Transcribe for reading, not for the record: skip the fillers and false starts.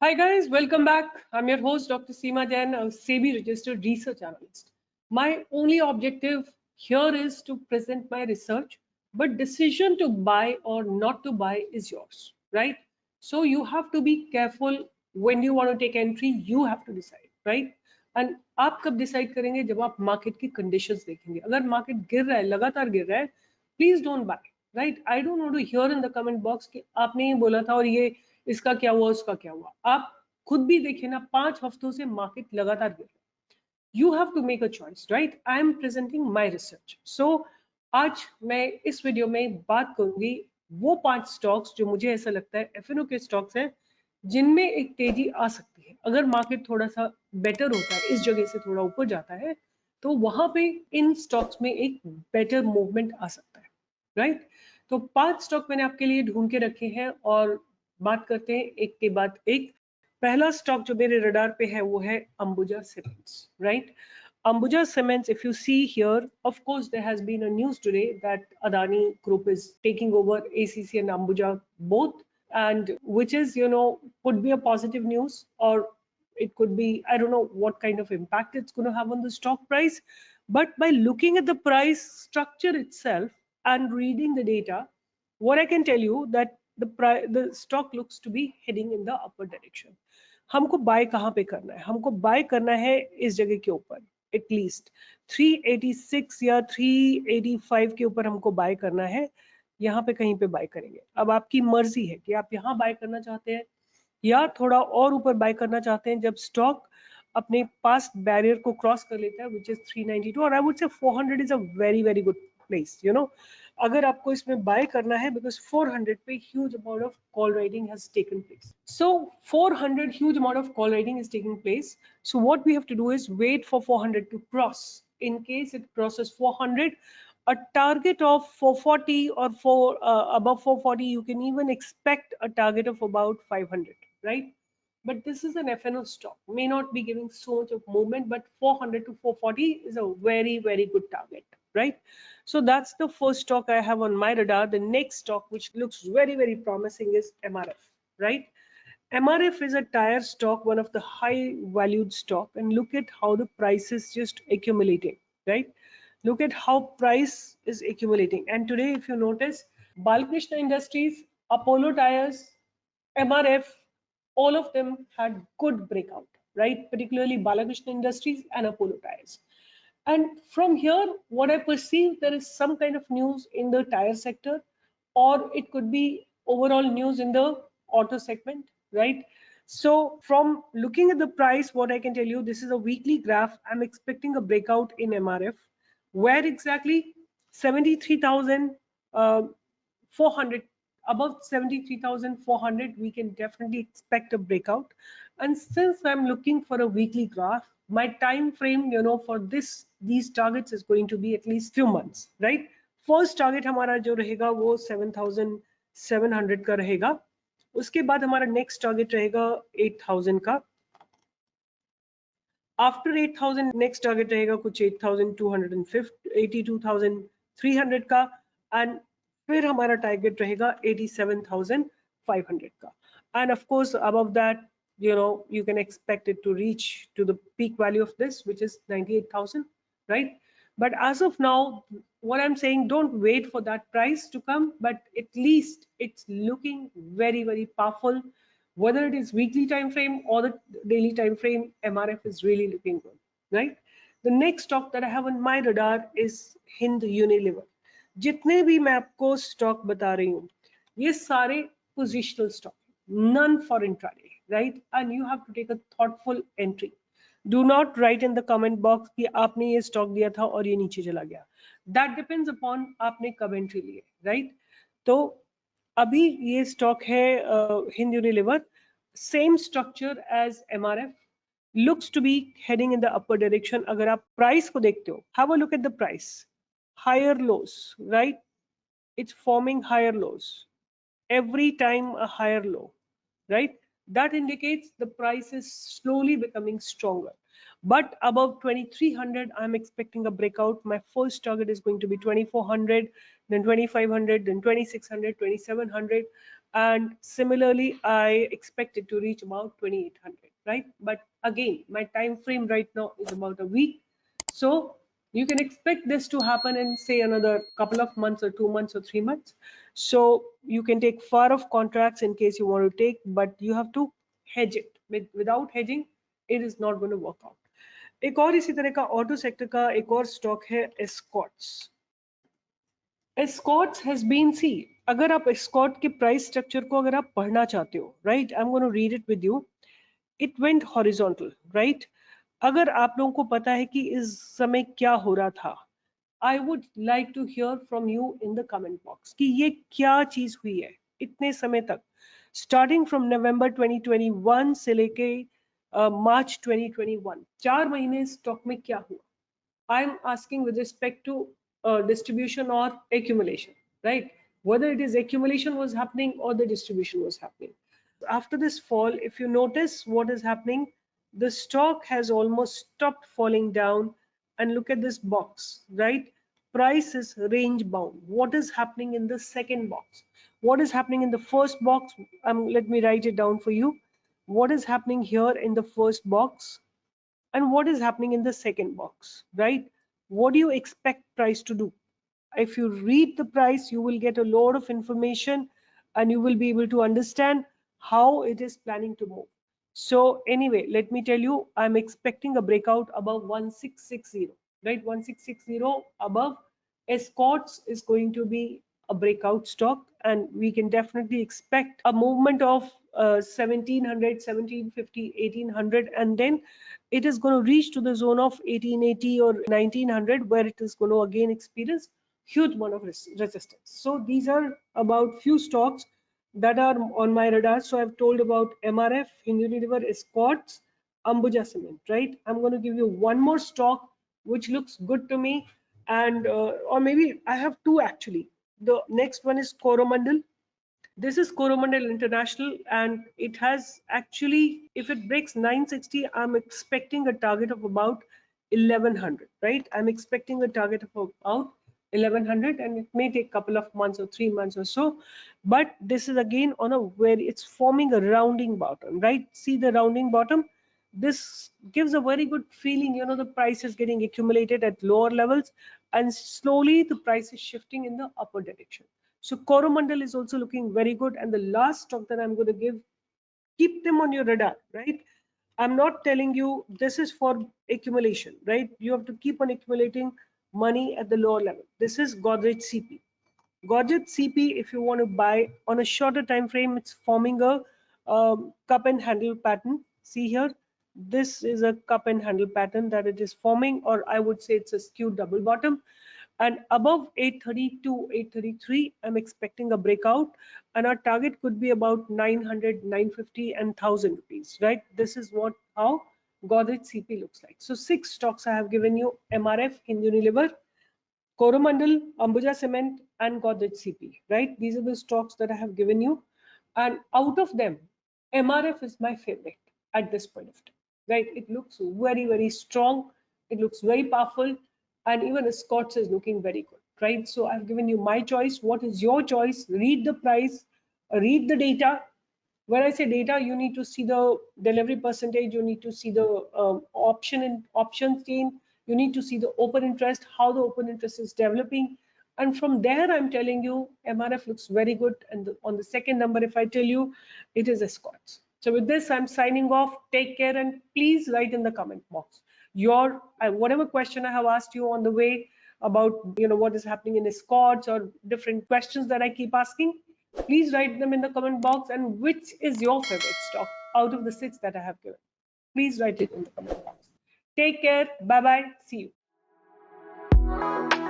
Hi guys, welcome back. I'm your host Dr. Seema Jain, a SEBI-registered research analyst. My only objective here is to present my research, but decision to buy or not to buy is yours, right? So you have to be careful when you want to take entry. You have to decide, right? And आप कब decide करेंगे जब आप market की conditions देखेंगे. अगर market गिर रहा है, लगातार गिर रहा है, please don't buy, right? I don't want to hear in the comment box कि आपने ये बोला था और ये इसका क्या हुआ उसका क्या हुआ. आप खुद भी देखें ना, 5 हफ्तों से मार्केट लगातार गिर रहा है. You have to make a choice, right? I am presenting my research. So आज मैं इस वीडियो में बात करूंगी वो 5 स्टॉक्स जो मुझे ऐसा लगता है एफएनओ के स्टॉक्स हैं जिनमें एक तेजी आ सकती है. अगर मार्केट थोड़ा सा बेटर होता है, इस जगह से थोड़ा ऊपर जाता है, तो वहां पे इन स्टॉक्स में एक बेटर मूवमेंट आ सकता है, राइट? तो 5 स्टॉक मैंने आपके लिए ढूंढ के रखे हैं और बात करते हैं एक के बाद एक. पहला स्टॉक जो मेरे रडार पे है वो है Ambuja cements, right? Ambuja Cements, if you see here, of course, there has been a news today that Adani Group is taking over ACC and Ambuja both, and which is, could be a positive news, or it could be, I don't know what kind of impact it's going to have on the stock price. But by looking at the price structure itself and reading the data, what I can tell you that the stock looks to be heading in the upper direction. हमको bye कहाँ पे करना है? हमको bye करना है इस जगह के ऊपर, एटलीस्ट 386 या 385 के ऊपर हमको बाय करना है. यहाँ पे कहीं पे बाय करेंगे. अब आपकी मर्जी है कि आप यहाँ बाय करना चाहते हैं या थोड़ा और ऊपर बाय करना चाहते हैं जब स्टॉक अपने पास्ट बैरियर को क्रॉस कर लेता है, विच इज 392, और I would say 400 is a very very good place. अगर आपको इसमें बाय करना है, बिकॉज 400 पे huge amount of call writing has taken place. So 400 huge amount of call writing is taking place. So what we have to do is wait for 400 to cross. In case it crosses 400, a target of 440 or above 440, you can even expect a target of about 500, right? But this is an FNO stock, may not be giving so much of movement, but 400 to 440 is a very very good target, right? So that's the first stock I have on my radar. The next stock which looks very very promising is MRF, right? MRF is a tire stock, one of the high valued stock, and look at how the price is just accumulating, right? Look at how price is accumulating. And today, if you notice, Balakrishna Industries, Apollo Tires, MRF, all of them had good breakout, right? Particularly Balakrishna Industries and Apollo Tires. And from here, what I perceive, there is some kind of news in the tire sector, or it could be overall news in the auto segment, right? So from looking at the price, what I can tell you, this is a weekly graph. I'm expecting a breakout in MRF. Where exactly? 73,400, above 73,400, we can definitely expect a breakout. And since I'm looking for a weekly graph, my time frame, for these targets is going to be at least few months, right? First target हमारा जो रहेगा वो 7,700 का रहेगा. उसके बाद हमारा next target रहेगा 8,000 का. आफ्टर 8,000 नेक्स्ट टारगेट रहेगा कुछ 8,250, 82,300 का. एंड फिर हमारा टारगेट रहेगा 87,500 का. End of course above that, you can expect it to reach to the peak value of this, which is 98,000, right? But as of now, what I'm saying, don't wait for that price to come, but at least it's looking very very powerful. Whether it is weekly time frame or the daily time frame, MRF is really looking good, right? The next stock that I have on my radar is Hind Unilever. जितने भी मैं आपको stock बता रही हूँ, ये सारे positional stock, none for intraday, right? And you have to take a thoughtful entry. Do not write in the comment box कि आपने ये स्टॉक दिया था और ये नीचे चला गया. That depends upon आपने कब एंट्री लिए, right? तो अभी ये स्टॉक है Hind Unilever, same structure as MRF, looks to be heading in the upper direction. अगर आप प्राइस को देखते हो, have a look at the price, higher lows, right? It's forming higher lows every time, a higher low, right? That indicates the price is slowly becoming stronger. But above 2,300, I'm expecting a breakout. My first target is going to be 2,400, then 2,500, then 2,600, 2,700. and similarly I expect it to reach about 2800, right? But again, my time frame right now is about a week, so you can expect this to happen in say another couple of months or 2 months or 3 months. So you can take far off contracts in case you want to take, but you have to hedge it. Without hedging it is not going to work out. एक और इसी तरह का auto sector का एक और stock है Escorts. Escorts has been सी, अगर आप एस्कॉर्ट के प्राइस स्ट्रक्चर को अगर आप पढ़ना चाहते हो, right, I am gonna read it with you. It went horizontal, right. अगर आप लोगों को पता है कि इस समय क्या हो रहा था, I would like to hear from you in the comment box कि ये क्या चीज हुई है इतने समय तक, स्टार्टिंग फ्रॉम नवंबर 2021 से लेके मार्च 2021, 4 महीने स्टॉक में क्या हुआ. I'm asking with respect to distribution or accumulation, right? Whether it is accumulation was happening or the distribution was happening. After this fall, if you notice what is happening, the stock has almost stopped falling down. And look at this box, right? Price is range bound. What is happening in the second box? What is happening in the first box? Let me write it down for you. What is happening here in the first box? And what is happening in the second box, right? What do you expect price to do? If you read the price, you will get a lot of information and you will be able to understand how it is planning to move. So anyway, let me tell you, I'm expecting a breakout above 1660, right? 1660 above. Escorts is going to be a breakout stock, and we can definitely expect a movement of 1700, 1750, 1800, and then it is going to reach to the zone of 1880 or 1900, where it is going to again experience huge amount of resistance. So these are about few stocks that are on my radar. So I've told about MRF, Unilever, Escorts, Ambuja Cement, right? I'm going to give you one more stock which looks good to me, and or maybe I have two actually. The next one is Coromandel. This is Coromandel International, and it has actually, if it breaks 960, I'm expecting a target of about 1100, right? I'm expecting a target of about 1100, and it may take a couple of months or 3 months or so. But this is again on a where it's forming a rounding bottom, right? See the rounding bottom? This gives a very good feeling, you know, the price is getting accumulated at lower levels and slowly the price is shifting in the upper direction. So Coromandel is also looking very good. And the last stock that I'm going to give, keep them on your radar, right? I'm not telling you this is for accumulation, right? You have to keep on accumulating money at the lower level. This is Godrej CP. Godrej CP, if you want to buy on a shorter time frame, it's forming a cup and handle pattern. See here, this is a cup and handle pattern that it is forming, or I would say it's a skewed double bottom. And above 832, 833, I'm expecting a breakout, and our target could be about 900, 950 and 1000 rupees, right? This is what how Godrej CP looks like. So 6 stocks I have given you: MRF, Unilever, Coromandel, Ambuja Cement, and Godrej CP, right? These are the stocks that I have given you. And out of them, MRF is my favorite at this point of time, right? It looks very, very strong. It looks very powerful. And even Scott's is looking very good, right? So I've given you my choice. What is your choice? Read the price, read the data. When I say data, you need to see the delivery percentage, you need to see the option chain, you need to see the open interest, how the open interest is developing. And from there, I'm telling you, MRF looks very good. And on the second number, if I tell you, it is Escorts. So with this, I'm signing off. Take care, and please write in the comment box your whatever question I have asked you on the way about, you know, what is happening in Escorts or different questions that I keep asking. Please write them in the comment box, and which is your favorite stock out of the 6 that I have given. Please write it in the comment box. Take care. Bye bye. See you.